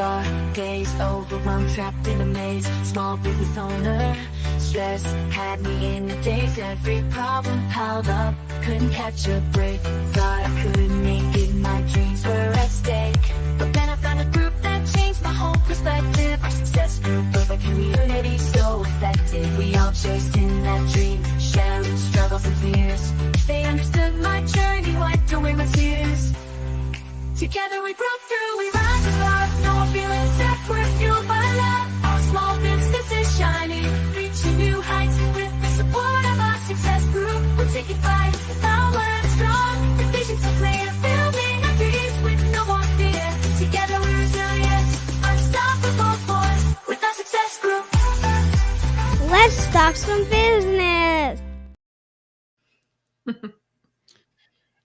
dark days, overwhelmed, trapped in a maze. Small business owner, stress had me in the daze. Every problem piled up, couldn't catch a break. Thought I couldn't make it, my dreams were at stake. But then I found a group that changed my whole perspective. Our success group of a community so effective. We all chased in that dream, sharing struggles and fears. They understood my journey, wiped away my tears. Together we broke through, we rise above. No more feeling stuck, we're fueled by love. Our small business is shining, reaching new heights. With the support of our success group, we're taking flight. Our word is strong, the vision's so clear. Building our dreams with no more fear. Together we're resilient, unstoppable force. With our success group. Let's talk some business.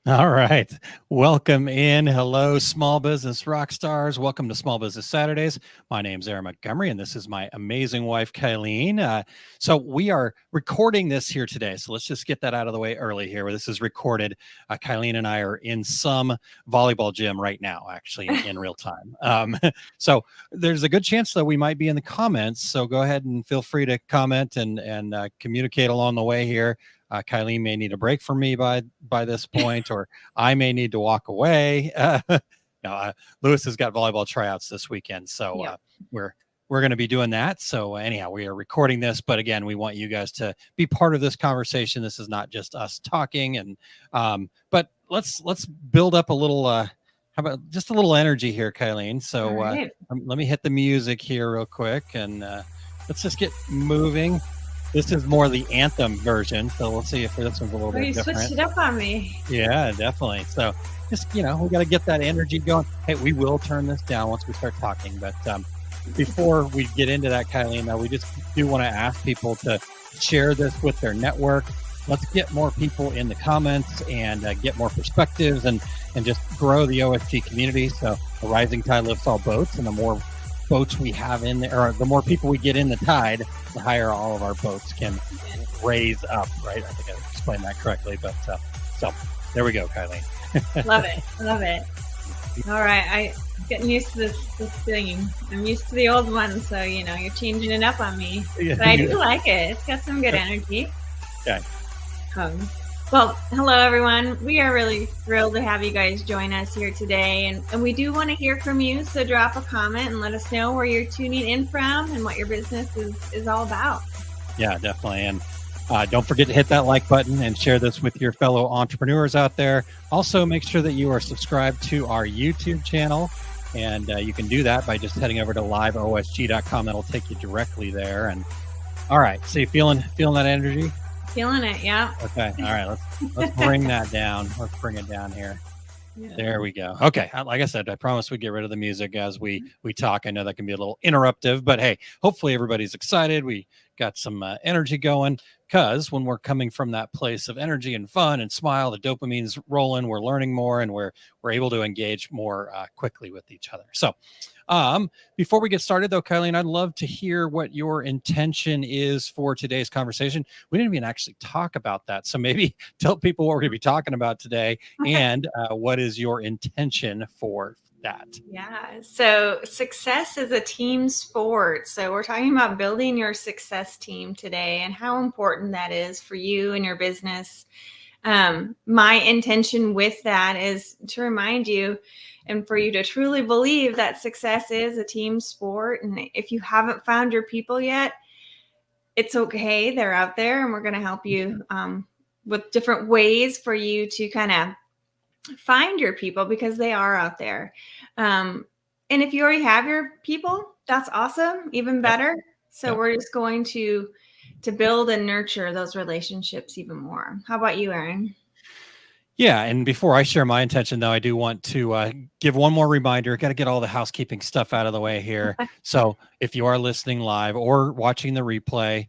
All right. Welcome in. Hello, small business rock stars. Welcome to Small Business Saturdays. My name's Aaron Montgomery, and this is my amazing wife, Kylene. So we are recording this here today. So let's just get that out of the way early here. Where this is recorded. Kylene and I are in some volleyball gym right now, actually, in real time. So there's a good chance that we might be in the comments. So go ahead and feel free to comment and communicate along the way here. Kylene may need a break from me by this point, or I may need to walk away. Lewis has got volleyball tryouts this weekend, so Yep. we're going to be doing that. So anyhow, we are recording this, but again, we want you guys to be part of this conversation. This is not just us talking, and but let's build up a little. How about just a little energy here, Kylene? So Right. let me hit the music here real quick, and let's just get moving. This is more the anthem version, so we'll see if this one's a little bit You different. switched it up on me. Yeah, definitely. So just, we got to get that energy going. Hey, we will turn this down once we start talking. But before we get into that, Kylene, we just do want to ask people to share this with their network. Let's get more people in the comments and get more perspectives and just grow the OSG community. So a rising tide lifts all boats, and the more boats we have in there, or the more people we get in the tide, the higher all of our boats can raise up, right? I think I explained that correctly, but so there we go, Kylene. Love it. All right, I'm getting used to this thing. I'm used to the old one, so you're changing it up on me. But I do like it. It's got some good energy. Okay. Well, hello everyone. We are really thrilled to have you guys join us here today, and we do want to hear from you. So drop a comment and let us know where you're tuning in from and what your business is all about. Yeah, definitely. And don't forget to hit that like button and share this with your fellow entrepreneurs out there. Also, make sure that you are subscribed to our YouTube channel. And you can do that by just heading over to liveosg.com. That'll take you directly there. And all right, so you feeling that energy? Feeling it, yeah. Okay. All right. Let's bring that down. Let's bring it down here. Yeah. There we go. Okay. Like I said, I promise we get rid of the music as we talk. I know that can be a little interruptive, but hey, hopefully everybody's excited. We got some energy going, because when we're coming from that place of energy and fun and smile, the dopamine's rolling, we're learning more, and we're able to engage more quickly with each other. So before we get started though, Kylene, I'd love to hear what your intention is for today's conversation. We didn't even actually talk about that. So maybe tell people what we're going to be talking about today and what is your intention for that? Yeah. So success is a team sport. So we're talking about building your success team today and how important that is for you and your business. My intention with that is to remind you and for you to truly believe that success is a team sport. And if you haven't found your people yet, it's okay. They're out there, and we're going to help you with different ways for you to kind of find your people, because they are out there. And if you already have your people, that's awesome, even better. So we're just going to build and nurture those relationships even more. How about you, Aaron? Yeah. And before I share my intention, though, I do want to give one more reminder. Got to get all the housekeeping stuff out of the way here. So if you are listening live or watching the replay,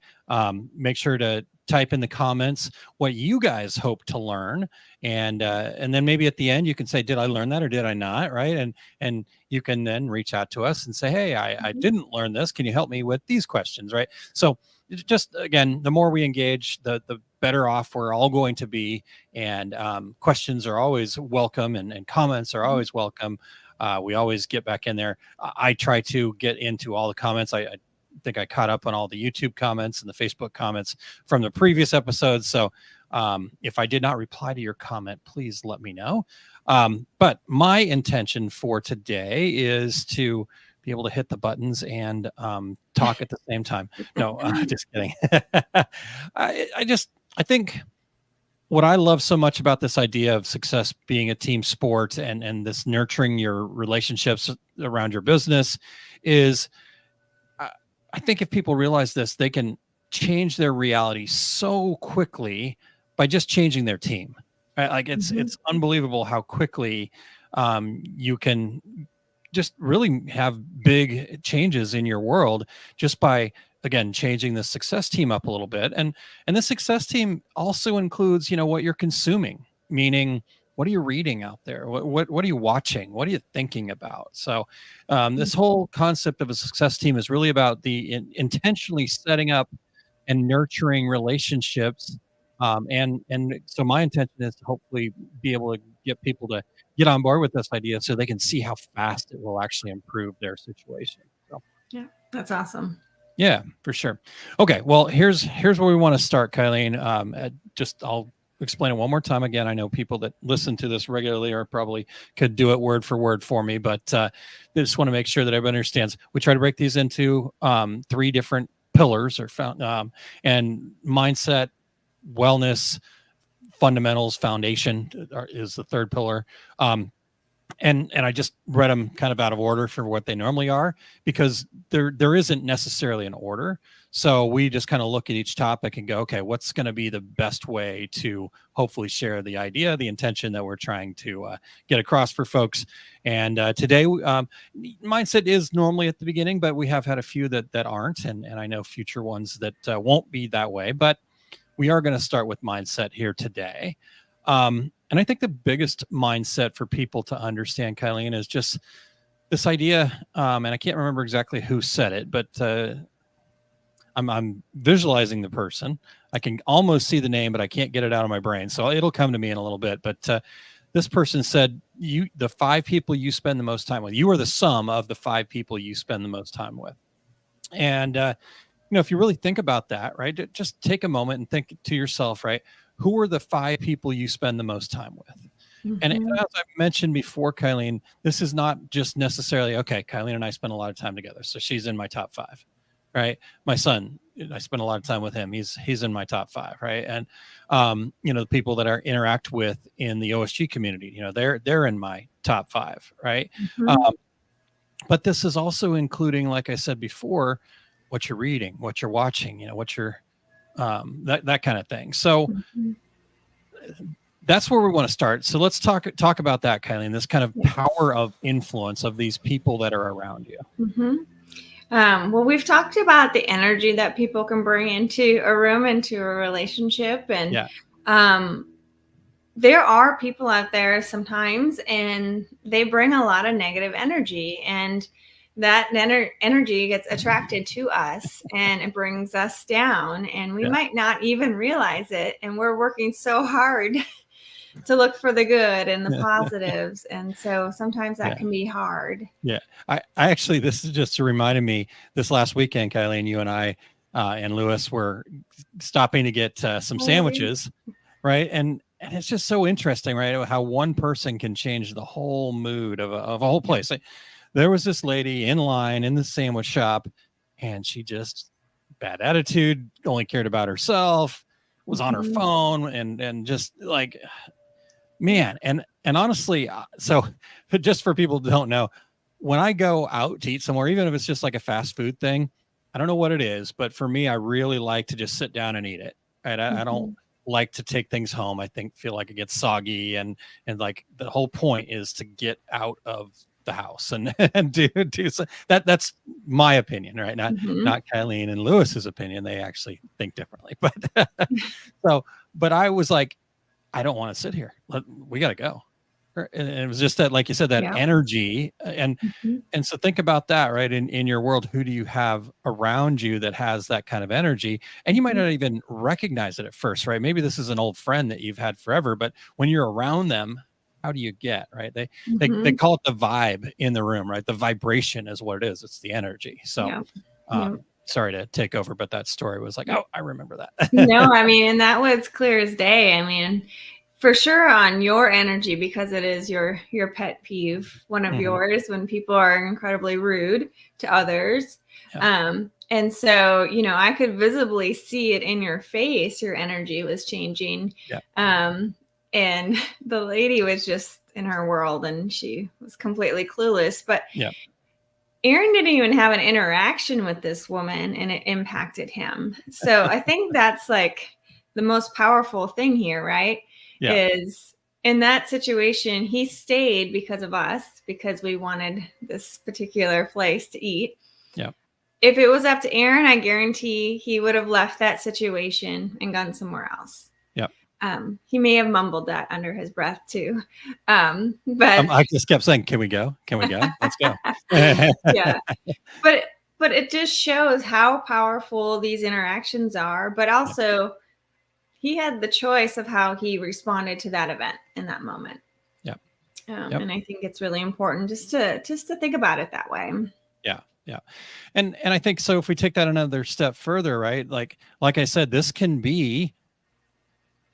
make sure to type in the comments what you guys hope to learn. And then maybe at the end, you can say, did I learn that or did I not? Right. And you can then reach out to us and say, hey, I didn't learn this. Can you help me with these questions? Right. So just, again, the more we engage, the better off we're all going to be. And questions are always welcome, and comments are always welcome. We always get back in there. I try to get into all the comments. I think I caught up on all the YouTube comments and the Facebook comments from the previous episodes. So if I did not reply to your comment, please let me know. But my intention for today is to be able to hit the buttons and talk at the same time. No, just kidding. I think what I love so much about this idea of success being a team sport and this nurturing your relationships around your business is, I think if people realize this, they can change their reality so quickly by just changing their team. Right? Like it's unbelievable how quickly you can just really have big changes in your world just by, again, changing the success team up a little bit. And the success team also includes, what you're consuming, meaning what are you reading out there? What are you watching? What are you thinking about? So this whole concept of a success team is really about the intentionally setting up and nurturing relationships. And so my intention is to hopefully be able to get people to get on board with this idea so they can see how fast it will actually improve their situation. So. Yeah, that's awesome. Yeah, for sure. Okay, well, here's where we want to start, Kylene. I'll explain it one more time. Again, I know people that listen to this regularly or probably could do it word for word for me, but I just want to make sure that everybody understands. We try to break these into 3 different pillars and mindset, wellness, fundamentals, foundation is the 3rd pillar. And I just read them kind of out of order for what they normally are, because there isn't necessarily an order. So we just kind of look at each topic and go, okay, what's going to be the best way to hopefully share the idea, the intention that we're trying to get across for folks. And today, mindset is normally at the beginning, but we have had a few that aren't, and I know future ones that won't be that way. But we are going to start with mindset here today. And I think the biggest mindset for people to understand, Kylene, is just this idea, and I can't remember exactly who said it, but I'm visualizing the person. I can almost see the name, but I can't get it out of my brain. So it'll come to me in a little bit. But this person said, the 5 people you spend the most time with, you are the sum of the 5 people you spend the most time with. And, if you really think about that, right, just take a moment and think to yourself, right, who are the 5 people you spend the most time with? And as I mentioned before, Kylene, this is not just necessarily, okay, Kylene and I spend a lot of time together, so she's in my top 5, right? My son, I spend a lot of time with him. He's in my top 5, right? And the people that I interact with in the OSG community, they're in my top 5, right? But this is also including, like I said before, what you're reading, what you're watching, what you're that kind of thing. So that's where we want to start. So let's talk about that, Kylene, this kind of power of influence of these people that are around you. Well, we've talked about the energy that people can bring into a room, into a relationship. And there are people out there sometimes, and they bring a lot of negative energy, and that energy gets attracted to us and it brings us down, and we might not even realize it. And we're working so hard to look for the good and the positives. And so sometimes that can be hard. Yeah. I actually, this is just reminded me, this last weekend, Kylene, you and I and Lewis were stopping to get some sandwiches, right? And it's just so interesting, right? How one person can change the whole mood of a whole place. There was this lady in line in the sandwich shop, and she just bad attitude, only cared about herself, was on her phone, and just like, man. And honestly, so just for people who don't know, when I go out to eat somewhere, even if it's just like a fast food thing, I don't know what it is, but for me, I really like to just sit down and eat it. Right? I don't like to take things home. I feel like it gets soggy, and like the whole point is to get out of the house and do so. That's my opinion, right? Not Kylene and Lewis's opinion. They actually think differently, but I was like, I don't want to sit here. We got to go. And it was just that, like you said, that energy. And so think about that, right? In your world, who do you have around you that has that kind of energy? And you might not even recognize it at first, right? Maybe this is an old friend that you've had forever, but when you're around them, how do you get, right? They Mhm. call it the vibe in the room, right? The vibration is what it is. It's the energy. So Yeah. Yeah. sorry to take over, but that story was like, oh, I remember No, that. I mean, and that was clear as day. I mean, for sure on your energy, because it is your pet peeve, one of Mhm. yours, when people are incredibly rude to others. Yeah. And so, you know, I could visibly see it in your face. Your energy was changing. Yeah. And the lady was just in her world and she was completely clueless. But Yeah. Aaron didn't even have an interaction with this woman and it impacted him. So I think that's like the most powerful thing here, right? Yeah. Is in that situation, he stayed because of us, because we wanted this particular place to eat. Yeah. If it was up to Aaron, I guarantee he would have left that situation and gone somewhere else. Yeah. He may have mumbled that under his breath too. But I just kept saying, can we go? Can we go? Let's go. yeah. But it just shows how powerful these interactions are, but also he had the choice of how he responded to that event in that moment. Yeah. And I think it's really important just to think about it that way. Yeah. Yeah. And I think so if we take that another step further, right? Like I said, this can be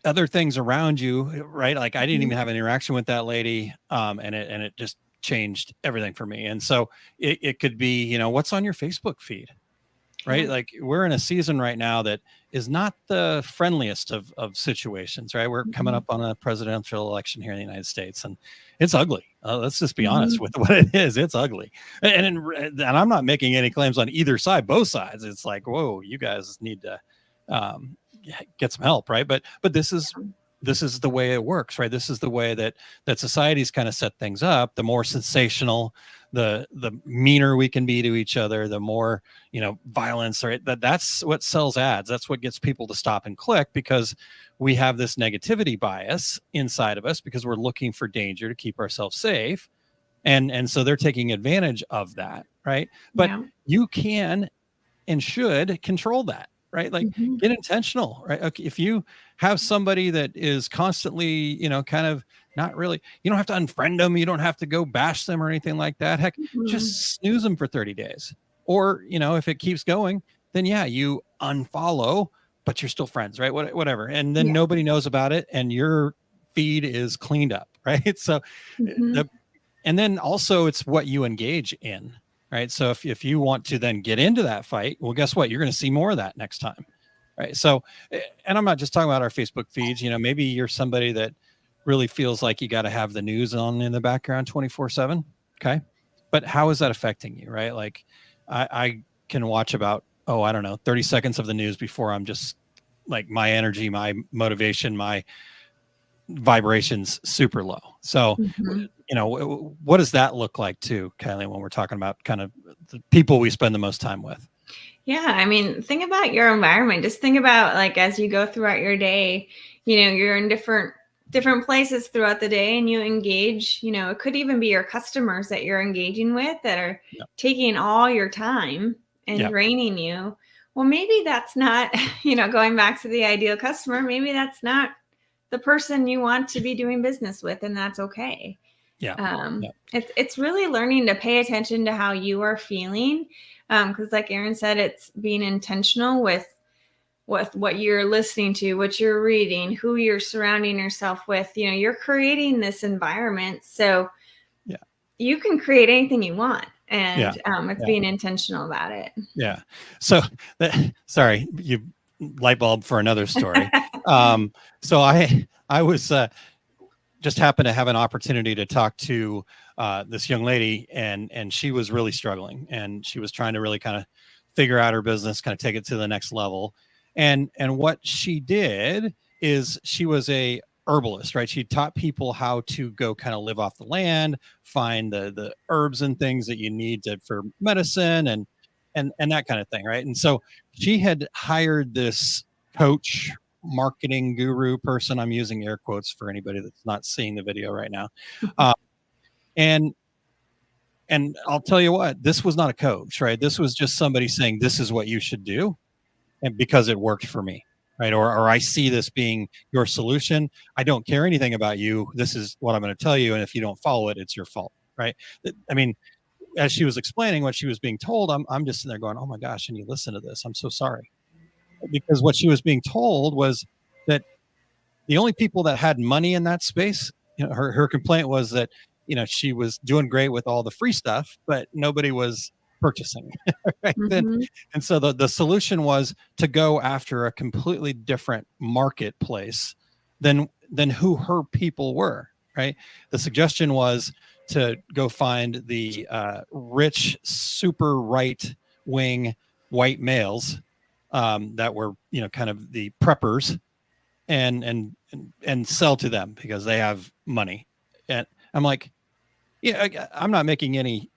other things around you, right? Like I didn't even have an interaction with that lady. And it just changed everything for me. And so it could be, you know, what's on your Facebook feed, right? Yeah. Like we're in a season right now that is not the friendliest of situations, right? We're coming up on a presidential election here in the United States and it's ugly. Let's just be honest with what it is. It's ugly. And I'm not making any claims on either side, both sides. It's like, whoa, you guys need to get some help, right? But this is the way it works, right? This is the way that society's kind of set things up. The more sensational, the meaner we can be to each other, the more, you know, violence, right? That's what sells ads. That's what gets people to stop and click, because we have this negativity bias inside of us because we're looking for danger to keep ourselves safe. And so they're taking advantage of that, right? But you can and should control that, right? Like get intentional, right? Okay, if you have somebody that is constantly, you know, kind of not really, you don't have to unfriend them, you don't have to go bash them or anything like that. Heck, just snooze them for 30 days. Or, you know, if it keeps going, then yeah, you unfollow, but you're still friends, right? Whatever. And then nobody knows about it and your feed is cleaned up, right? So and then also it's what you engage in, right? So if you want to then get into that fight, well, guess what? You're going to see more of that next time, right? So, and I'm not just talking about our Facebook feeds, you know, maybe you're somebody that really feels like you got to have the news on in the background 24/7. Okay. But how is that affecting you, right? Like I can watch about, I don't know, 30 seconds of the news before I'm just like my energy, my motivation, my vibrations super low. So, you know, what does that look like too, Kylene, when we're talking about kind of the people we spend the most time with? Yeah. I mean, think about your environment. Just think about, like, as you go throughout your day, you know, you're in different places throughout the day and you engage, you know, it could even be your customers that you're engaging with that are taking all your time and draining you. Well, maybe that's not, you know, going back to the ideal customer, maybe that's not the person you want to be doing business with, and that's okay. It's really learning to pay attention to how you are feeling. Because like Aaron said, it's being intentional with what you're listening to, what you're reading, who you're surrounding yourself with. You know, you're creating this environment, so you can create anything you want, and it's being intentional about it. Yeah. So sorry, you light bulb for another story. So I was just happened to have an opportunity to talk to this young lady, and she was really struggling, and she was trying to really kind of figure out her business, kind of take it to the next level. And what she did is she was a herbalist, right? She taught people how to go kind of live off the land, find the herbs and things that you need for medicine and that kind of thing, right? And so she had hired this coach, marketing guru person. I'm using air quotes for anybody that's not seeing the video right now. And I'll tell you what, this was not a coach, right? This was just somebody saying, this is what you should do. And because it worked for me, right? Or I see this being your solution. I don't care anything about you. This is what I'm going to tell you. And if you don't follow it, it's your fault, right? I mean, as she was explaining what she was being told, I'm just sitting there going, oh my gosh, and you listen to this. I'm so sorry. Because what she was being told was that the only people that had money in that space, her complaint was that, she was doing great with all the free stuff, but nobody was purchasing. Right. Mhm. And so the solution was to go after a completely different marketplace than who her people were. Right. The suggestion was to go find the rich, super right wing white males that were, kind of the preppers, and sell to them because they have money. And I'm like, yeah, I'm not making any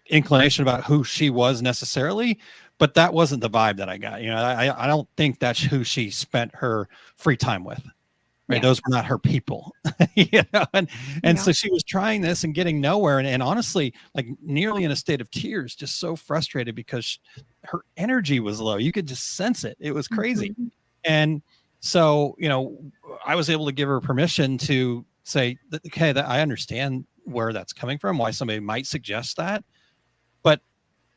inclination about who she was necessarily, but that wasn't the vibe that I got. I don't think that's who she spent her free time with. Right. Yeah. Those were not her people. And so she was trying this and getting nowhere. And honestly, like nearly in a state of tears, just so frustrated because her energy was low. You could just sense it. It was crazy. Mhm. And so, I was able to give her permission to say, okay, that I understand where that's coming from, why somebody might suggest that, but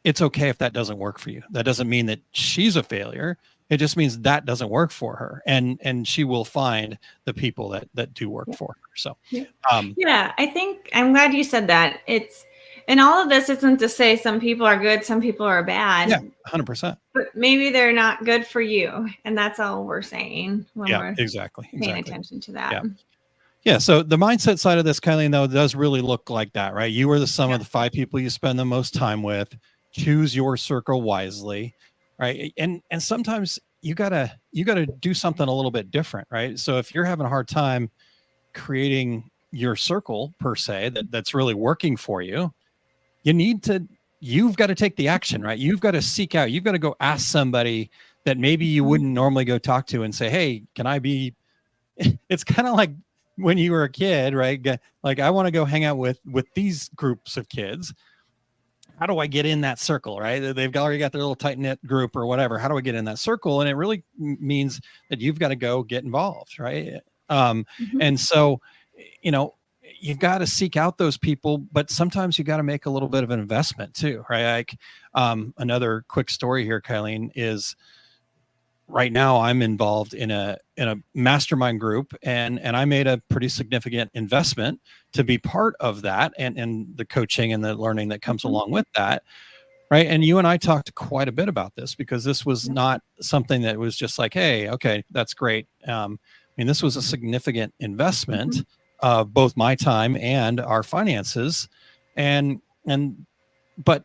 it's okay if that doesn't work for you. That doesn't mean that she's a failure. It just means that doesn't work for her. And she will find the people that do work for her. So, yeah, I think I'm glad you said that. And all of this isn't to say some people are good, some people are bad. Yeah, 100%. But maybe they're not good for you. And that's all we're saying when we're exactly. paying attention to that. Yeah. So the mindset side of this, Kylene, though, does really look like that, right? You are the sum of the 5 people you spend the most time with. Choose your circle wisely, right? And sometimes you gotta do something a little bit different, right? So if you're having a hard time creating your circle per se that's really working for you, you've got to take the action, right? You've got to seek out, you've got to go ask somebody that maybe you wouldn't normally go talk to and say, hey, can I be, it's kind of like when you were a kid, right? Like, I want to go hang out with these groups of kids. How do I get in that circle, right? They've already got their little tight knit group or whatever. How do I get in that circle? And it really means that you've got to go get involved, right? And so, you've got to seek out those people, but sometimes you got to make a little bit of an investment too, right? Like another quick story here, Kylene, is right now I'm involved in a mastermind group, and I made a pretty significant investment to be part of that and the coaching and the learning that comes along with that. Right. And you and I talked quite a bit about this because this was not something that was just like, hey, okay, that's great. This was a significant investment of both my time and our finances. But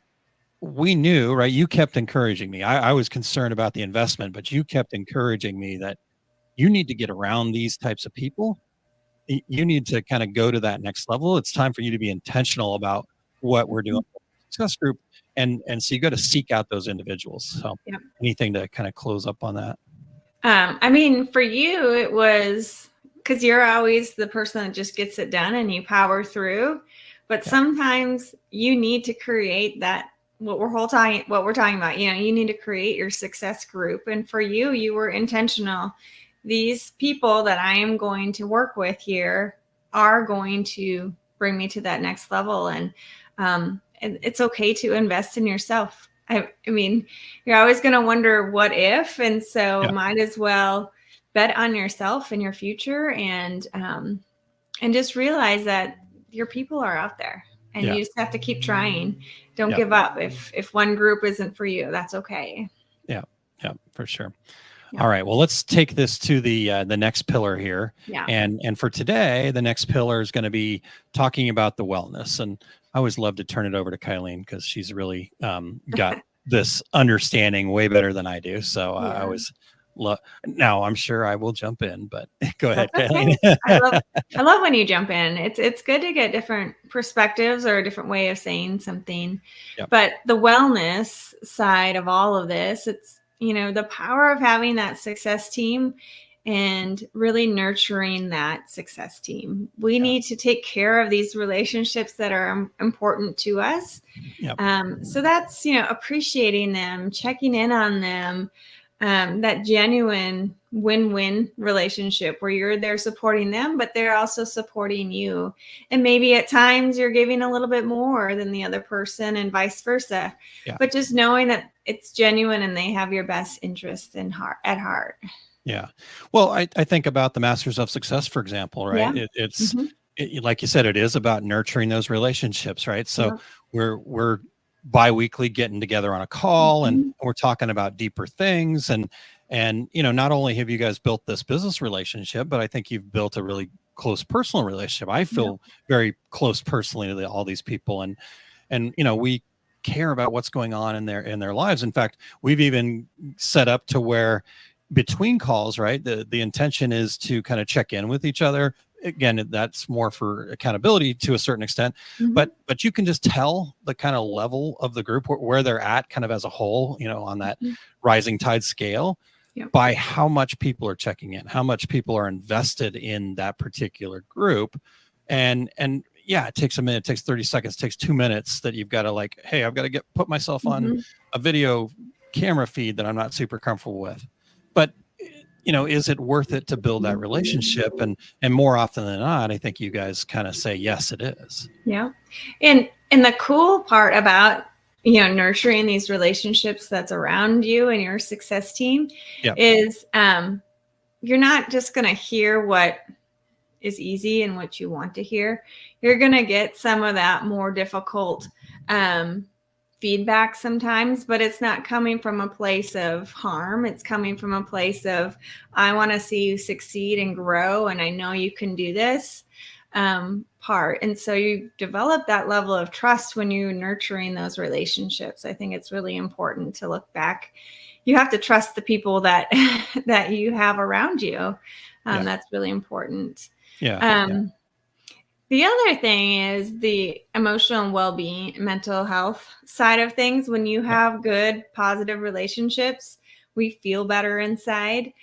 we knew, right? You kept encouraging me. I was concerned about the investment, but you kept encouraging me that you need to get around these types of people. You need to kind of go to that next level. It's time for you to be intentional about what we're doing with the success group. And so you got to seek out those individuals. So anything to kind of close up on that? For you, it was because you're always the person that just gets it done and you power through. But sometimes you need to create that, what we're talking about. You need to create your success group. And for you, you were intentional. These people that I am going to work with here are going to bring me to that next level. And it's okay to invest in yourself. You're always going to wonder what if, and so might as well bet on yourself and your future, and just realize that your people are out there, and you just have to keep trying. Don't give up. If one group isn't for you, that's okay. Yeah, for sure. All right. Well, let's take this to the next pillar here. Yeah. And for today, the next pillar is going to be talking about the wellness. And I always love to turn it over to Kylene because she's really got this understanding way better than I do. So I always love. Now I'm sure I will jump in, but go ahead, Kylene. I love when you jump in. It's good to get different perspectives or a different way of saying something. Yep. But the wellness side of all of this, it's the power of having that success team and really nurturing that success team. We need to take care of these relationships that are important to us. Yep. So that's, appreciating them, checking in on them, that genuine win-win relationship where you're there supporting them, but they're also supporting you. And maybe at times you're giving a little bit more than the other person and vice versa. Yeah. But just knowing that it's genuine and they have your best interest at heart. Yeah. Well, I think about the Masters of Success, for example, right? Yeah. It's like you said, it is about nurturing those relationships, right? So we're bi-weekly getting together on a call and we're talking about deeper things. And, not only have you guys built this business relationship, but I think you've built a really close personal relationship. I feel very close personally to all these people. And, we care about what's going on in their lives. In fact, we've even set up to where between calls, right, the intention is to kind of check in with each other. Again, that's more for accountability to a certain extent, but you can just tell the kind of level of the group where they're at kind of as a whole, on that rising tide scale by how much people are checking in, how much people are invested in that particular group. And yeah, it takes a minute, it takes 30 seconds, it takes 2 minutes that you've got to hey, I've got to put myself on a video camera feed that I'm not super comfortable with. But is it worth it to build that relationship? And more often than not, I think you guys kind of say, yes, it is. Yeah. And the cool part about, nurturing these relationships that's around you and your success team is you're not just going to hear what is easy and what you want to hear. You're going to get some of that more difficult feedback sometimes, but it's not coming from a place of harm. It's coming from a place of, I want to see you succeed and grow, and I know you can do this part. And so you develop that level of trust when you're nurturing those relationships. I think it's really important to look back. You have to trust the people that that you have around you. That's really important. The other thing is the emotional and well-being, mental health side of things. When you have good, positive relationships, we feel better inside.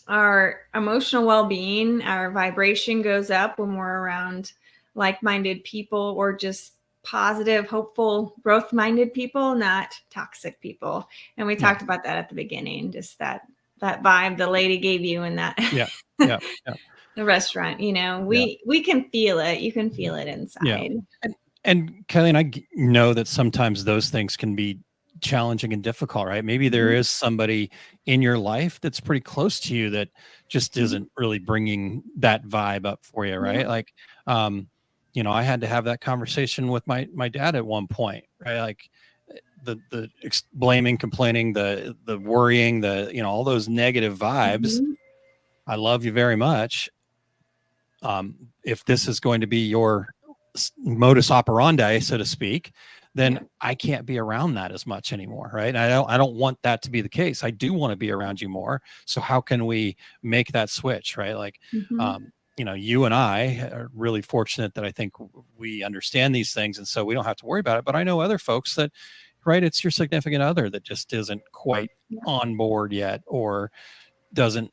Our emotional well-being, our vibration goes up when we're around like-minded people or just positive, hopeful, growth-minded people, not toxic people. And we talked about that at the beginning, just that vibe the lady gave you in that. The restaurant, we can feel it. You can feel it inside. And Kylene, I know that sometimes those things can be challenging and difficult, right? Maybe there is somebody in your life that's pretty close to you that just isn't really bringing that vibe up for you, right? I had to have that conversation with my dad at one point, right? Like the blaming, complaining, the worrying, all those negative vibes. I love you very much. If this is going to be your modus operandi, so to speak, then I can't be around that as much anymore, right? And I don't want that to be the case. I do want to be around you more. So how can we make that switch, right? You and I are really fortunate that I think we understand these things, and so we don't have to worry about it. But I know other folks that, right, it's your significant other that just isn't quite on board yet, or doesn't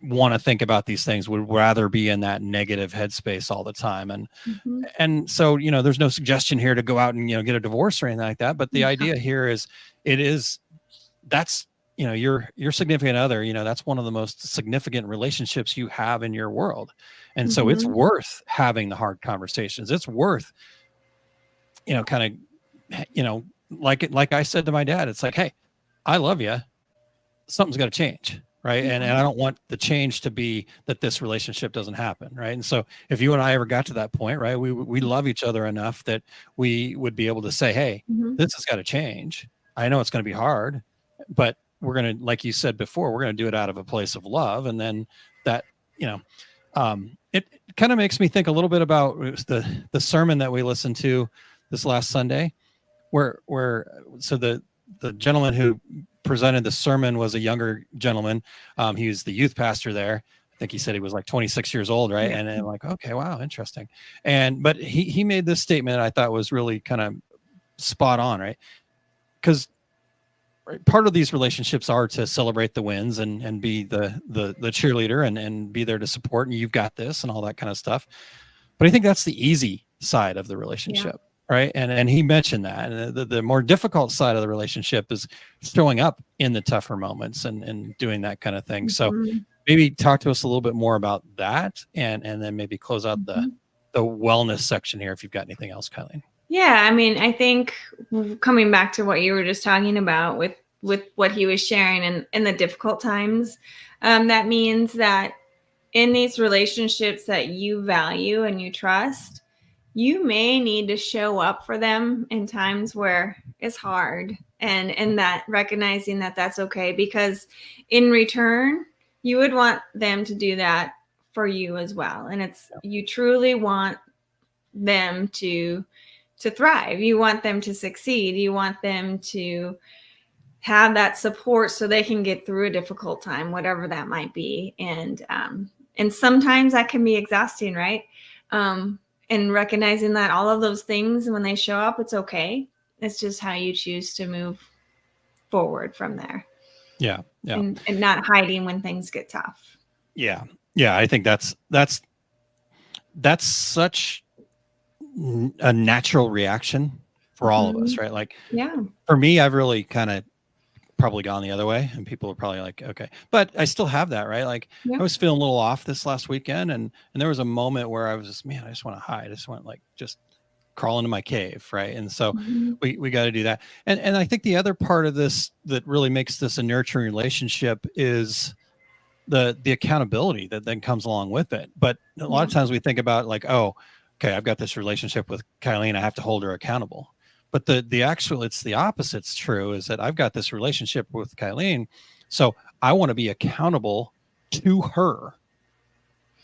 want to think about these things, would rather be in that negative headspace all the time. And so, there's no suggestion here to go out and, get a divorce or anything like that. But the idea here is, that's, your significant other, that's one of the most significant relationships you have in your world. And so it's worth having the hard conversations. It's worth, like I said to my dad, it's like, hey, I love you. Something's got to change. Right. And I don't want the change to be that this relationship doesn't happen. Right. And so if you and I ever got to that point, right, we love each other enough that we would be able to say, hey, this has got to change. I know it's going to be hard, but we're going to, like you said before, we're going to do it out of a place of love. And then that, it kind of makes me think a little bit about the sermon that we listened to this last Sunday, where so the gentleman who presented the sermon was a younger gentleman. He was the youth pastor there. I think he said he was like 26 years old, right? And I'm like, okay, wow, interesting. But he made this statement that I thought was really kind of spot on, right? Because part of these relationships are to celebrate the wins and be the cheerleader and be there to support, and you've got this and all that kind of stuff. But I think that's the easy side of the relationship. right? And he mentioned that. And the more difficult side of the relationship is showing up in the tougher moments and doing that kind of thing. So Mhm. maybe talk to us a little bit more about that, and then maybe close out the Mhm. wellness section here if you've got anything else, Kylene. Yeah, I mean, I think coming back to what you were just talking about with what he was sharing and in the difficult times, that means that in these relationships that you value and you trust, you may need to show up for them in times where it's hard, and that recognizing that that's okay, because in return you would want them to do that for you as well, and it's you truly want them to thrive. You want them to succeed. You want them to have that support so they can get through a difficult time, whatever that might be. And sometimes that can be exhausting, right? And recognizing that all of those things, when they show up, it's okay. It's just how you choose to move forward from there, Yeah, yeah, and not hiding when things get tough. yeah, yeah. I think that's such a natural reaction for all of us, Mhm. right? Like Yeah. for me, I've really kind of probably gone the other way, and people are probably like, okay, but I still have that, right? Like Yeah. I was feeling a little off this last weekend, and there was a moment where I was just, man, I just want to hide. I just want like just crawl into my cave, right? And so Mhm. we got to do that. And I think the other part of this that really makes this a nurturing relationship is the accountability that then comes along with it. But a lot Yeah. of times we think about like, oh, okay, I've got this relationship with Kylene, I have to hold her accountable. But the actual, it's the opposite's true, is that I've got this relationship with Kylene, so I want to be accountable to her,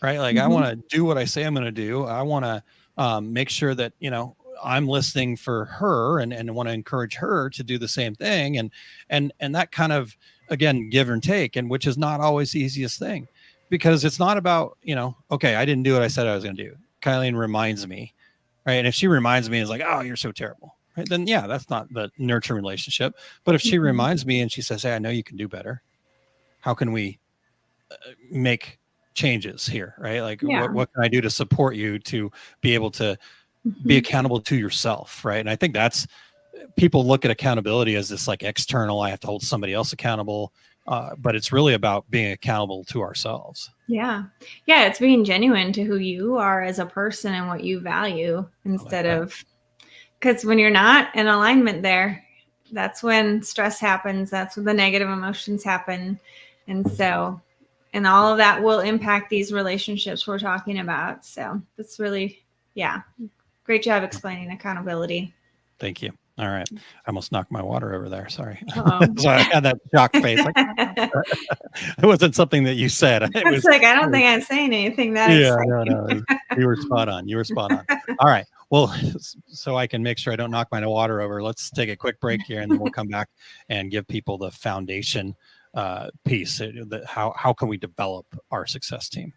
right? Like I Mhm. want to do what I say I'm going to do. I want to make sure that, I'm listening for her, and want to encourage her to do the same thing. And that kind of, again, give and take, and which is not always the easiest thing, because it's not about, okay, I didn't do what I said I was going to do. Kylene reminds me, right? And if she reminds me, is like, oh, you're so terrible, right? Then yeah, that's not the nurture relationship. But if she Mhm. reminds me and she says, hey, I know you can do better. How can we make changes here, right? Like Yeah. what can I do to support you to be able to be Mhm. accountable to yourself, right? And I think that's, people look at accountability as this like external, I have to hold somebody else accountable, but it's really about being accountable to ourselves. Yeah. Yeah. It's being genuine to who you are as a person and what you value, I like instead that. of, because when you're not in alignment there, that's when stress happens. That's when the negative emotions happen. And so, and all of that will impact these relationships we're talking about. So that's really, yeah. Great job explaining accountability. Thank you. All right. I almost knocked my water over there. Sorry. Oh. So I had that shocked face. Like it wasn't something that you said. It It's was, like, I don't think I'm saying anything that yeah, no, exciting. no. You were spot on. You were spot on. All right. Well, so I can make sure I don't knock my water over, let's take a quick break here, and then we'll come back and give people the foundation piece. How can we develop our success team?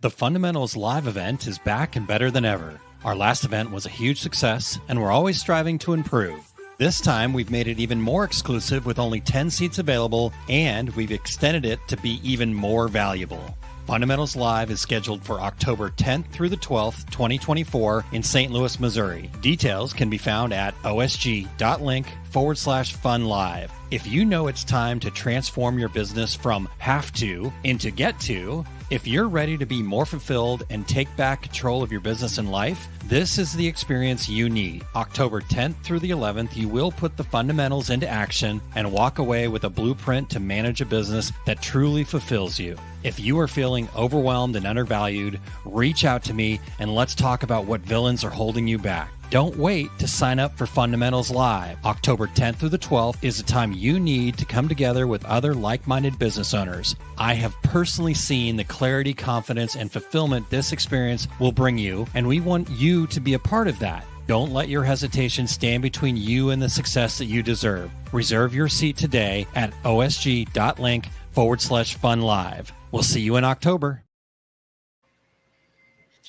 The Fundamentals Live event is back and better than ever. Our last event was a huge success, and we're always striving to improve. This time, we've made it even more exclusive with only 10 seats available, and we've extended it to be even more valuable. Fundamentals Live is scheduled for October 10th through the 12th, 2024 in St. Louis, Missouri. Details can be found at osg.link/funlive. If you know it's time to transform your business from have to into get to, if you're ready to be more fulfilled and take back control of your business and life, this is the experience you need. October 10th through the 11th, you will put the fundamentals into action and walk away with a blueprint to manage a business that truly fulfills you. If you are feeling overwhelmed and undervalued, reach out to me and let's talk about what villains are holding you back. Don't wait to sign up for Fundamentals Live. October 10th through the 12th is the time you need to come together with other like-minded business owners. I have personally seen the clarity, confidence, and fulfillment this experience will bring you, and we want you to be a part of that. Don't let your hesitation stand between you and the success that you deserve. Reserve your seat today at osg.link/funlive. We'll see you in October.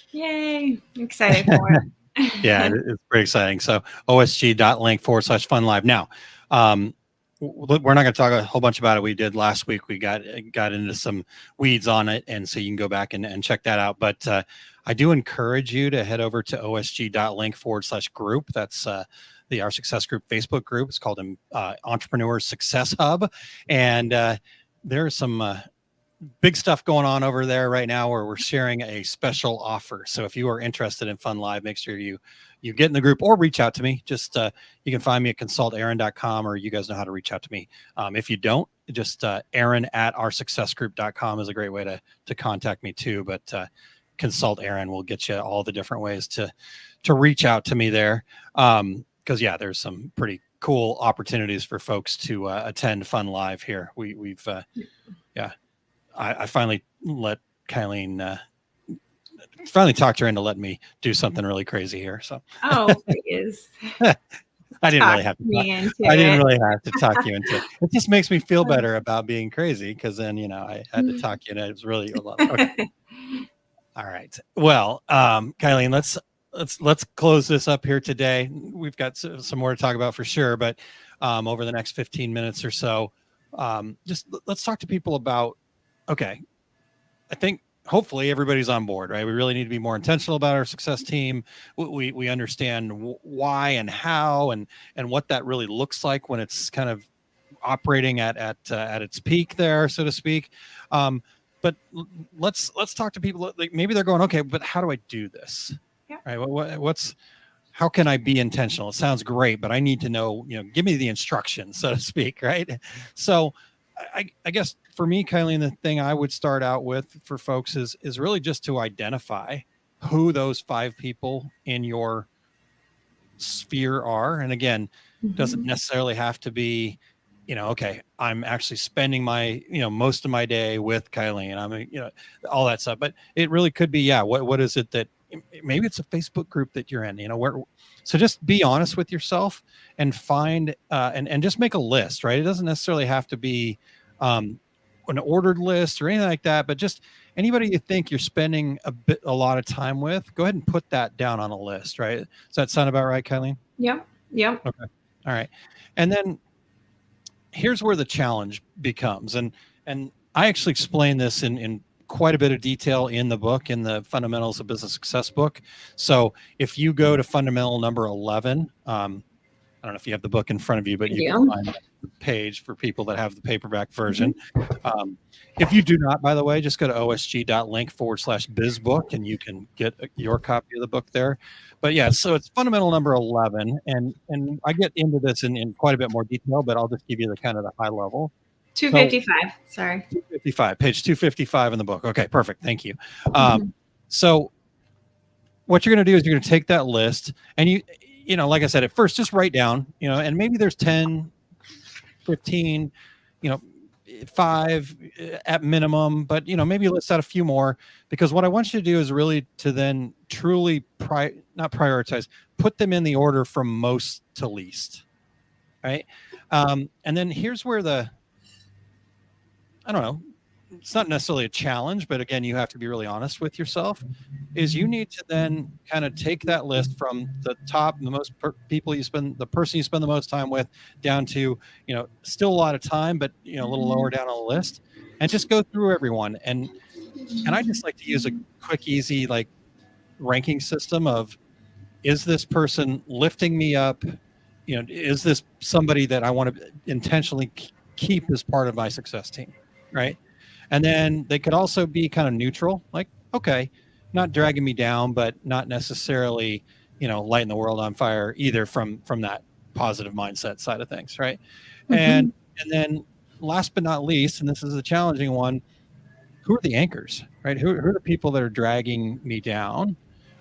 Yay. Excited for it. Yeah, it's pretty exciting. So osg.link/funlive. Now, we're not going to talk a whole bunch about it. We did last week. We got into some weeds on it, and so you can go back and check that out. But I do encourage you to head over to osg.link/group. That's the Our Success Group Facebook group. It's called Entrepreneur Success Hub, and there's some big stuff going on over there right now where we're sharing a special offer. So if you are interested in Fun Live, make sure you get in the group or reach out to me. Just you can find me at consultaaron.com, or you guys know how to reach out to me. If you don't, just aaron@oursuccessgroup.com is a great way to contact me too. But Consult Aaron will get you all the different ways to reach out to me there. Because there's some pretty cool opportunities for folks to attend Fun Live here. We've I finally let Kylene finally talked her into letting me do something really crazy here. So please. I didn't really have to talk you into it. It just makes me feel better about being crazy, because then I had to talk you, and it was really a lot. Okay. All right. Well, Kylene, let's close this up here today. We've got some more to talk about for sure, but over the next 15 minutes or so, just let's talk to people about. Okay, I think hopefully everybody's on board, right? We really need to be more intentional about our success team. We understand why and how and what that really looks like when it's kind of operating at its peak there, so to speak. But let's talk to people. Like, maybe they're going, okay, but how do I do this? Yeah. Right? How can I be intentional? It sounds great, but I need to know, give me the instructions, so to speak, right? So I guess for me, Kylene, the thing I would start out with for folks is really just to identify who those 5 people in your sphere are. And again, doesn't necessarily have to be, okay, I'm actually spending my, most of my day with Kylene. I'm, all that stuff. But it really could be, what is it that maybe it's a Facebook group that you're in, so just be honest with yourself and find and just make a list, right? It doesn't necessarily have to be an ordered list or anything like that, but just anybody you think you're spending a lot of time with, go ahead and put that down on a list, right? Does that sound about right, Kylene? Yep. Okay. All right. And then here's where the challenge becomes. And I actually explain this in quite a bit of detail in the book, in the Fundamentals of Business Success book. So if you go to fundamental number 11, I don't know if you have the book in front of you, but you can find the page for people that have the paperback version. If you do not, by the way, just go to osg.link/bizbook and you can get your copy of the book there. But so it's fundamental number 11. And I get into this in quite a bit more detail, but I'll just give you the kind of the high level. 255. Sorry. 255, page 255 in the book. Okay, perfect. Thank you. So what you're going to do is you're going to take that list and you like I said, at first, just write down, and maybe there's 10, 15, 5 at minimum, but, maybe list out a few more, because what I want you to do is really to then truly not prioritize, put them in the order from most to least. Right. And then here's where I don't know, it's not necessarily a challenge, but again, you have to be really honest with yourself, is you need to then kind of take that list from the top, the most the person you spend the most time with, down to, still a lot of time, but, a little lower down on the list, and just go through everyone. And I just like to use a quick, easy, like ranking system of, is this person lifting me up? Is this somebody that I want to intentionally keep as part of my success team? Right. And then they could also be kind of neutral, like, okay, not dragging me down, but not necessarily, lighting the world on fire either from that positive mindset side of things. Right. And then last but not least, and this is a challenging one, who are the anchors, right? Who are the people that are dragging me down?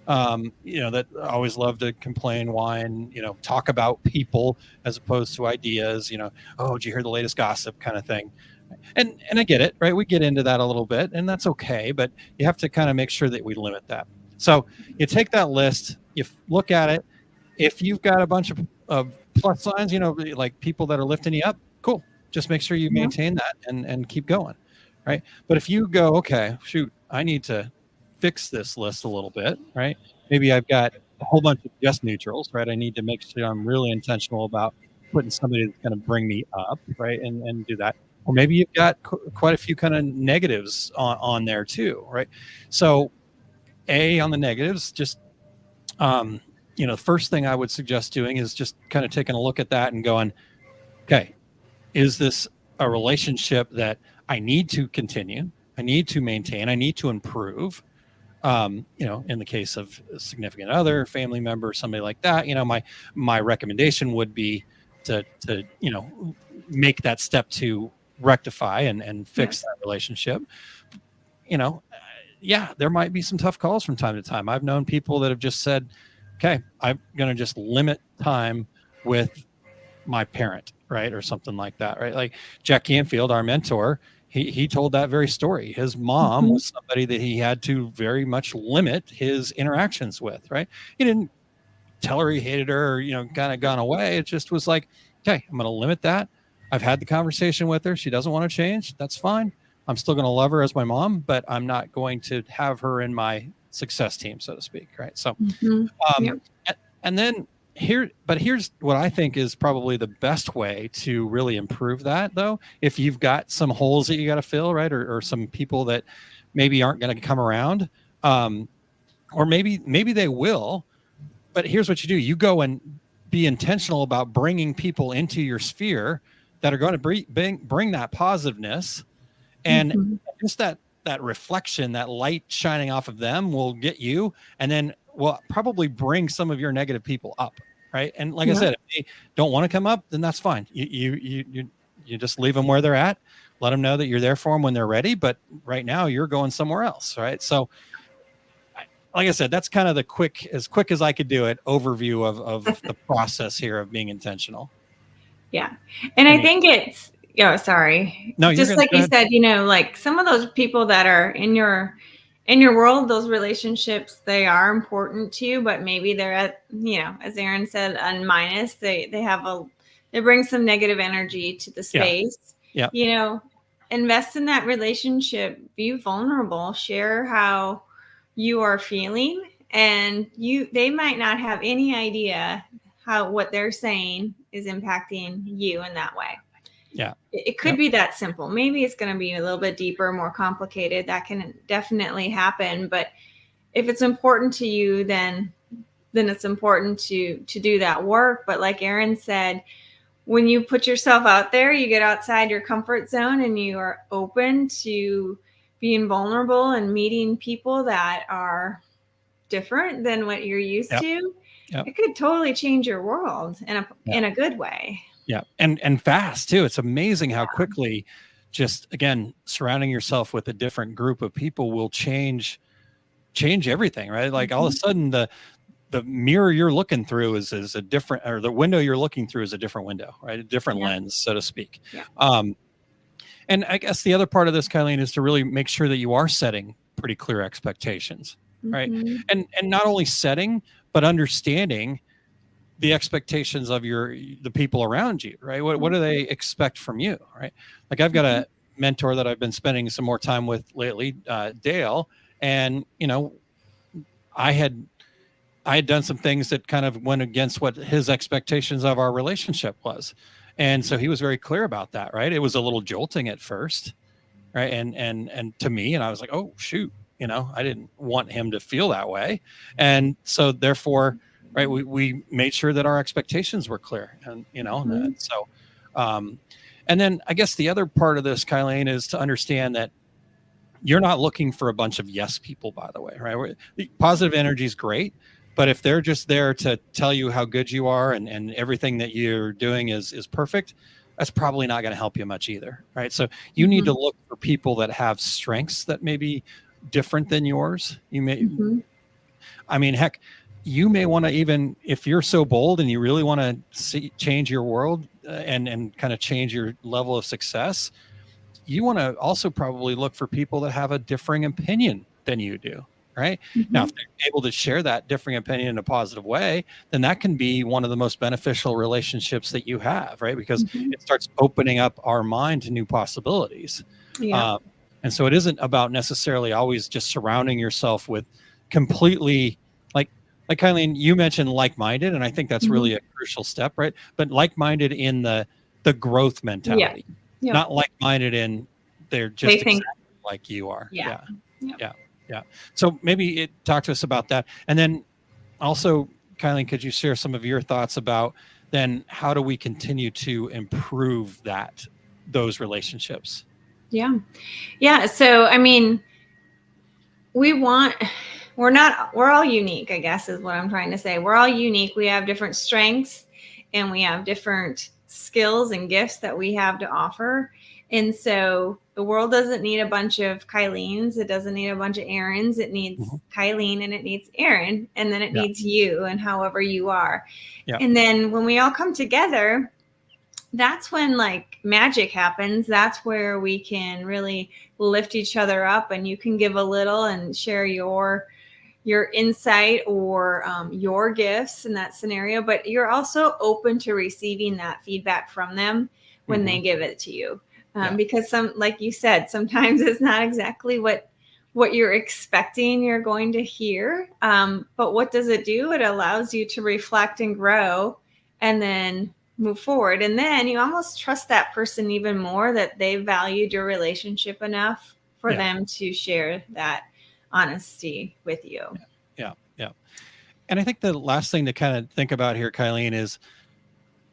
That always love to complain, whine, talk about people as opposed to ideas, oh, did you hear the latest gossip kind of thing? And I get it, right? We get into that a little bit, and that's okay, but you have to kind of make sure that we limit that. So you take that list, you look at it. If you've got a bunch of plus signs, like people that are lifting you up, cool. Just make sure you maintain that and keep going, right? But if you go, okay, shoot, I need to fix this list a little bit, right? Maybe I've got a whole bunch of just neutrals, right? I need to make sure I'm really intentional about putting somebody that's going to bring me up, right? And do that. Or maybe you've got quite a few kind of negatives on there too, right? So on the negatives, just, the first thing I would suggest doing is just kind of taking a look at that and going, okay, is this a relationship that I need to continue? I need to maintain, I need to improve. In the case of a significant other, family member, somebody like that, my recommendation would be to make that step to rectify and fix that relationship. There might be some tough calls from time to time. I've known people that have just said, okay, I'm going to just limit time with my parent, right? Or something like that, right? Like Jack Canfield, our mentor, he told that very story. His mom was somebody that he had to very much limit his interactions with, right? He didn't tell her he hated her or, kind of gone away. It just was like, okay, I'm going to limit that. I've had the conversation with her. She doesn't want to change. That's fine. I'm still going to love her as my mom, but I'm not going to have her in my success team, so to speak. Right. So, and then here's what I think is probably the best way to really improve that, though. If you've got some holes that you got to fill, right, or some people that maybe aren't going to come around, or maybe they will, but here's what you do: you go and be intentional about bringing people into your sphere that are going to bring that positiveness, and just that reflection, that light shining off of them will get you, and then will probably bring some of your negative people up. Right. And like I said, if they don't want to come up, then that's fine. You just leave them where they're at, let them know that you're there for them when they're ready. But right now you're going somewhere else. Right. So like I said, that's kind of the quick as I could do it overview of the process here of being intentional. Yeah. And I think it's, sorry. No, just like you said, like some of those people that are in your world, those relationships, they are important to you, but maybe they're at, as Aaron said, unminus, they bring some negative energy to the space. Yeah. Invest in that relationship, be vulnerable, share how you are feeling, and they might not have any idea how what they're saying is impacting you in that way. Yeah. It could be that simple. Maybe it's going to be a little bit deeper, more complicated. That can definitely happen. But if it's important to you, then it's important to do that work. But like Aaron said, when you put yourself out there, you get outside your comfort zone and you are open to being vulnerable and meeting people that are different than what you're used to. It could totally change your world in a good way. Yeah. And fast too. It's amazing how quickly just, again, surrounding yourself with a different group of people will change everything, right? Like all of a sudden the mirror you're looking through is a different, or the window you're looking through is a different window, right? A different lens, so to speak. Yeah. And I guess the other part of this, Kylene, is to really make sure that you are setting pretty clear expectations, right? And not only setting, but understanding the expectations of the people around you, right? What do they expect from you, right? Like I've got a mentor that I've been spending some more time with lately, Dale, and I had done some things that kind of went against what his expectations of our relationship was, and so he was very clear about that, right? It was a little jolting at first, right? And to me, and I was like, oh shoot, I didn't want him to feel that way, and so therefore. Right. We made sure that our expectations were clear and, and so, and then I guess the other part of this, Kylene, is to understand that you're not looking for a bunch of yes people, by the way, right? The positive energy is great, but if they're just there to tell you how good you are and everything that you're doing is perfect, that's probably not going to help you much either. Right. So you need to look for people that have strengths that may be different than yours. You may, I mean, heck, you may want to, even if you're so bold and you really want to change your world and kind of change your level of success, you want to also probably look for people that have a differing opinion than you do. Right. Now, if they're able to share that differing opinion in a positive way, then that can be one of the most beneficial relationships that you have. Right. Because it starts opening up our mind to new possibilities. Yeah. And so it isn't about necessarily always just surrounding yourself with completely like Kylene, you mentioned like-minded, and I think that's Mhm. really a crucial step, right? But like-minded in the growth Yeah. mentality, Yep. not like-minded in they're They just think, exactly like you are. yeah. Yeah, Yep. yeah, yeah. So maybe talk to us about that, and then also, Kylene, could you share some of your thoughts about then how do we continue to improve those relationships? Yeah. Yeah. So, I mean, we want, we're all unique, I guess is what I'm trying to say. We're all unique. We have different strengths and we have different skills and gifts that we have to offer. And so the world doesn't need a bunch of Kylenes. It doesn't need a bunch of Aarons. It needs Mhm. Kylene and it needs Aaron. And then it Yeah, needs you and however you are. yeah, And then when we all come together, that's when like magic happens. That's where we can really lift each other up, and you can give a little and share your insight or your gifts in that scenario, but you're also open to receiving that feedback from them when hmm they give it to you. yeah, Because some, like you said, sometimes it's not exactly what you're expecting you're going to hear. But what does it do? It allows you to reflect and grow and then move forward. And then you almost trust that person even more, that they valued your relationship enough for yeah, them to share that honesty with you. yeah, yeah. And I think the last thing to kind of think about here, Kylene, is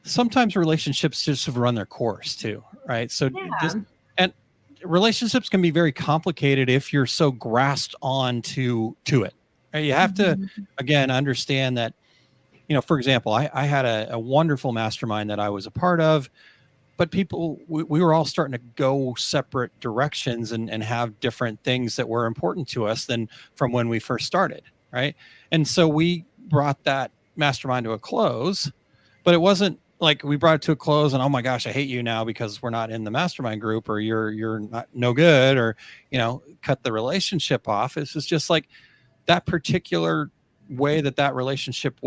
sometimes relationships just have run their course too, right? So just Yeah. and relationships can be very complicated if you're so grasped on to it. Right? You have to Mhm. again understand that, for example, I had a wonderful mastermind that I was a part of, but we were all starting to go separate directions and have different things that were important to us than from when we first started, right? And so we brought that mastermind to a close, but it wasn't like we brought it to a close and oh my gosh, I hate you now because we're not in the mastermind group, or you're not no good, or cut the relationship off. It's just like that particular way that relationship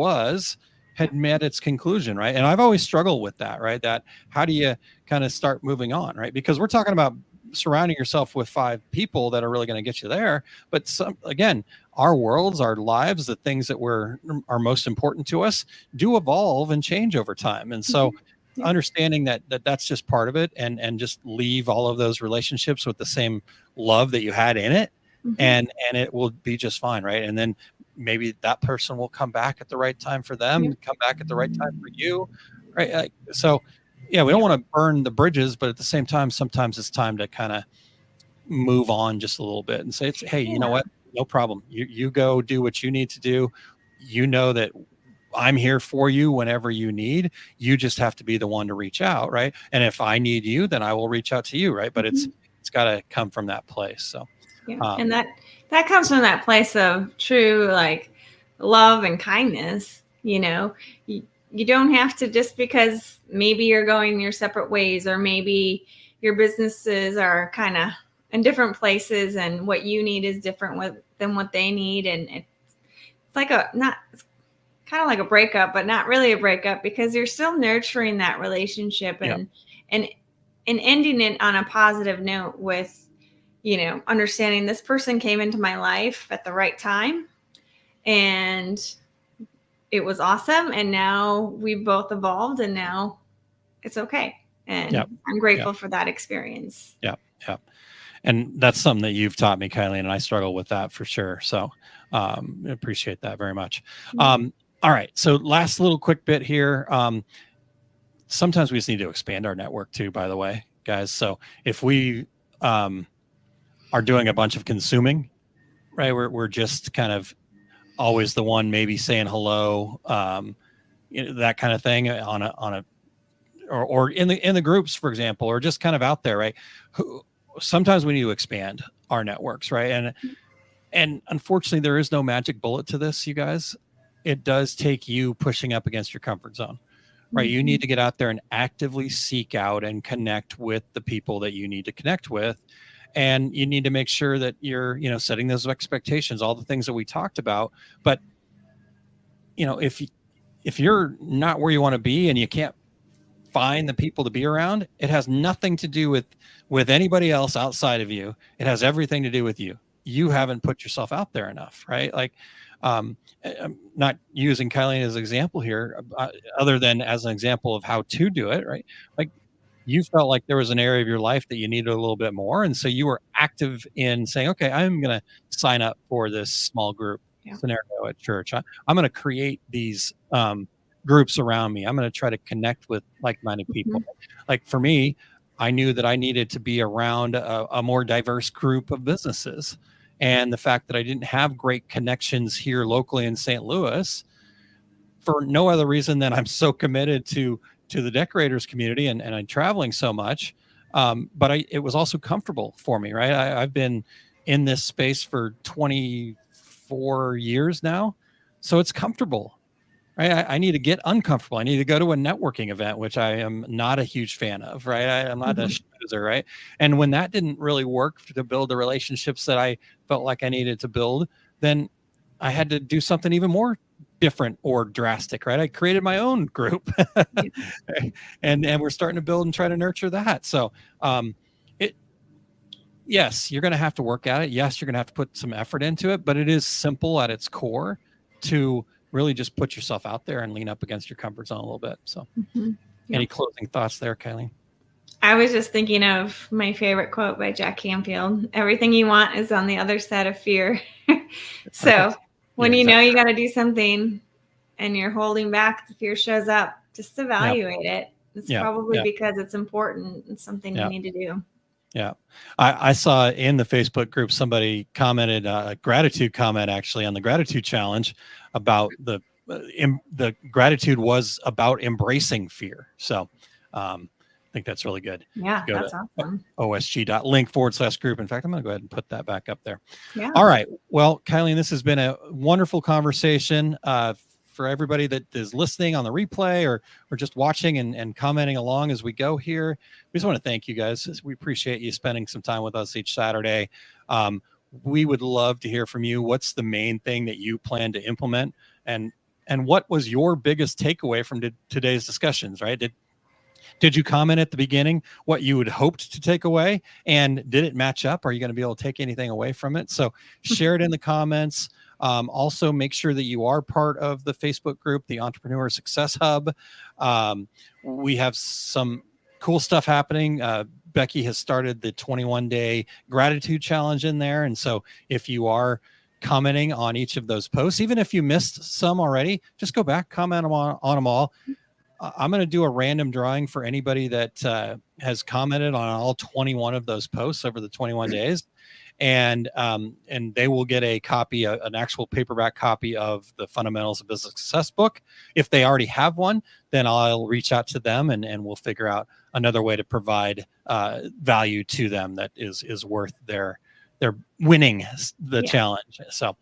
had met its conclusion, right? And I've always struggled with that, right? That how do you kind of start moving on, right? Because we're talking about surrounding yourself with 5 people that are really going to get you there. But again, our worlds, our lives, the things that are most important to us do evolve and change over time. And so Mhm. Yep. understanding that's just part of it, and just leave all of those relationships with the same love that you had in it, Mhm. and it will be just fine, right? And then maybe that person will come back at the right time for them, Yep. come back at the right time for you, right? So yeah, we don't Yep. want to burn the bridges, but at the same time, sometimes it's time to kind of move on just a little bit and say, hey, you know Yeah. what? No problem. You go do what you need to do. You know that I'm here for you whenever you need. You just have to be the one to reach out, right? And if I need you, then I will reach out to you, right? But it's Mhm. got to come from that place. So Yeah. And um, that comes from that place of true like love and kindness, you don't have to, just because maybe you're going your separate ways, or maybe your businesses are kind of in different places and what you need is different than what they need. And it's like it's kind of like a breakup, but not really a breakup, because you're still nurturing that relationship yeah, and and ending it on a positive note with, understanding this person came into my life at the right time and it was awesome. And now we both evolved and now it's okay. yeah, And I'm yeah, grateful for that experience. yeah, yeah. And that's something that you've taught me, Kylie, and I struggle with that for sure. So I appreciate that very much. All right. So last little quick bit here. Sometimes we just need to expand our network too, by the way, guys. So if we are doing a bunch of consuming, right, we're just kind of always the one maybe saying hello, that kind of thing or in the groups, for example, or just kind of out there, right? Sometimes we need to expand our networks, right? And unfortunately, there is no magic bullet to this, you guys. It does take you pushing up against your comfort zone, right? You need Mhm. to get out there and actively seek out and connect with the people that you need to connect with. And you need to make sure that you're, setting those expectations, all the things that we talked about. But, if you're not where you want to be and you can't find the people to be around, it has nothing to do with anybody else outside of you. It has everything to do with you. you haven't put yourself out there enough, right? Like, I'm not using Kylene as an example here, other than as an example of how to do it, right? Like, you felt like there was an area of your life that you needed a little bit more. And so you were active in saying, okay, I'm going to sign up for this small group scenario at church. I'm going to create these groups around me. I'm going to try to connect with like-minded people. Like for me, I knew that I needed to be around a more diverse group of businesses. And the fact that I didn't have great connections here locally in St. Louis, for no other reason than I'm so committed to the decorators community and I'm traveling so much. But it was also comfortable for me, right? I've been in this space for 24 years now. So it's comfortable, right? I need to get uncomfortable. I need to go to a networking event, which I am not a huge fan of, right? I'm not a schmoozer, right? And when that didn't really work to build the relationships that I felt like I needed to build, then I had to do something even more different or drastic, right? I created my own group and we're starting to build and try to nurture that. So yes, you're going to have to work at it. Yes, you're going to have to put some effort into it, but it is simple at its core to really just put yourself out there and lean up against your comfort zone a little bit. So any closing thoughts there, Kylene? I was just thinking of my favorite quote by Jack Canfield. Everything you want is on the other side of fear. So when you know you got to do something and you're holding back, the fear shows up, just evaluate it. It's probably because it's important and something you need to do. Yeah. I saw in the Facebook group, somebody commented a gratitude comment actually on the gratitude challenge about the gratitude was about embracing fear. So I think that's really good. Yeah, that's awesome. osg.link/group. In fact, I'm going to go ahead and put that back up there. Yeah. All right. Well, Kylene, this has been a wonderful conversation. For everybody that is listening on the replay or just watching and commenting along as we go here, we just want to thank you guys. We appreciate you spending some time with us each Saturday. We would love to hear from you. What's the main thing that you plan to implement? And what was your biggest takeaway from today's discussions, right? Did you comment at the beginning what you had hoped to take away? And did it match up? Are you going to be able to take anything away from it? So share it in the comments. Also, make sure that you are part of the Facebook group, the Entrepreneur Success Hub. We have some cool stuff happening. Becky has started the 21-day gratitude challenge in there. And so if you are commenting on each of those posts, even if you missed some already, just go back, comment on them all. I'm going to do a random drawing for anybody that has commented on all 21 of those posts over the 21 days. And they will get a copy, an actual paperback copy of the Fundamentals of Business Success book. If they already have one, then I'll reach out to them and we'll figure out another way to provide value to them that is worth their winning the challenge. So,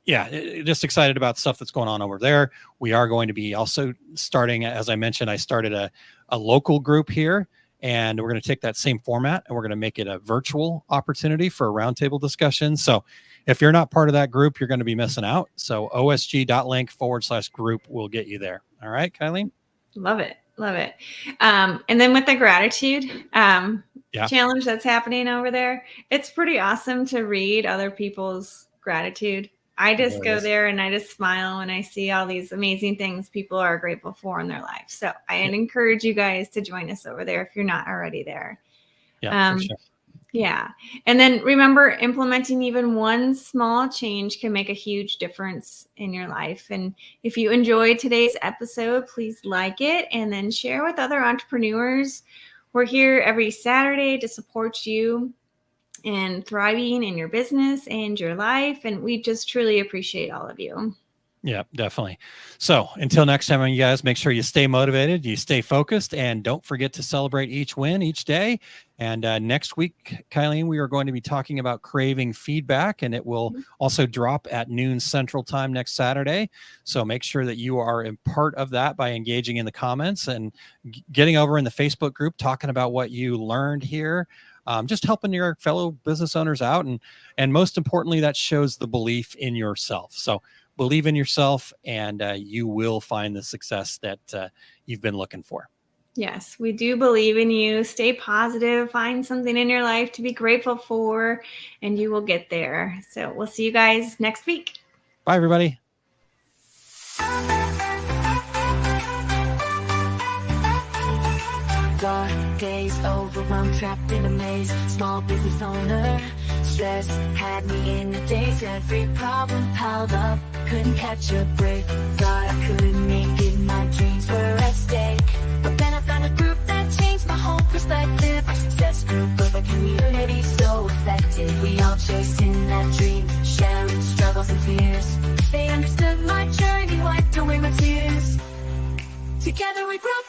just excited about stuff that's going on over there. We are going to be also starting, as I mentioned, I started a local group here. And we're going to take that same format and we're going to make it a virtual opportunity for a roundtable discussion. So if you're not part of that group, you're going to be missing out. So osg.link/group will get you there. All right, Kylene? Love it. Love it. And then with the gratitude challenge that's happening over there, it's pretty awesome to read other people's gratitude. I just go there and I just smile when I see all these amazing things people are grateful for in their life. So I encourage you guys to join us over there if you're not already there. Yeah, for sure. Yeah. And then remember, implementing even one small change can make a huge difference in your life. And if you enjoyed today's episode, please like it and then share with other entrepreneurs. We're here every Saturday to support you and thriving in your business and your life. And we just truly appreciate all of you. Yeah, definitely. So until next time, you guys, make sure you stay motivated, you stay focused, and don't forget to celebrate each win each day. And next week, Kylene, we are going to be talking about craving feedback, and it will also drop at noon Central Time next Saturday. So make sure that you are a part of that by engaging in the comments and getting over in the Facebook group, talking about what you learned here. Just helping your fellow business owners out. And most importantly, that shows the belief in yourself. So believe in yourself and you will find the success that you've been looking for. Yes, we do believe in you. Stay positive, find something in your life to be grateful for, and you will get there. So we'll see you guys next week. Bye, everybody. Dark days, overwhelmed, trapped in a maze. Small business owner, stress had me in a daze. Every problem piled up, couldn't catch a break. Thought I couldn't make it, my dreams were at stake. But then I found a group that changed my whole perspective. A success group of a community so effective. We all chasing that dream, sharing struggles and fears. They understood my journey, wiped away my tears. Together we broke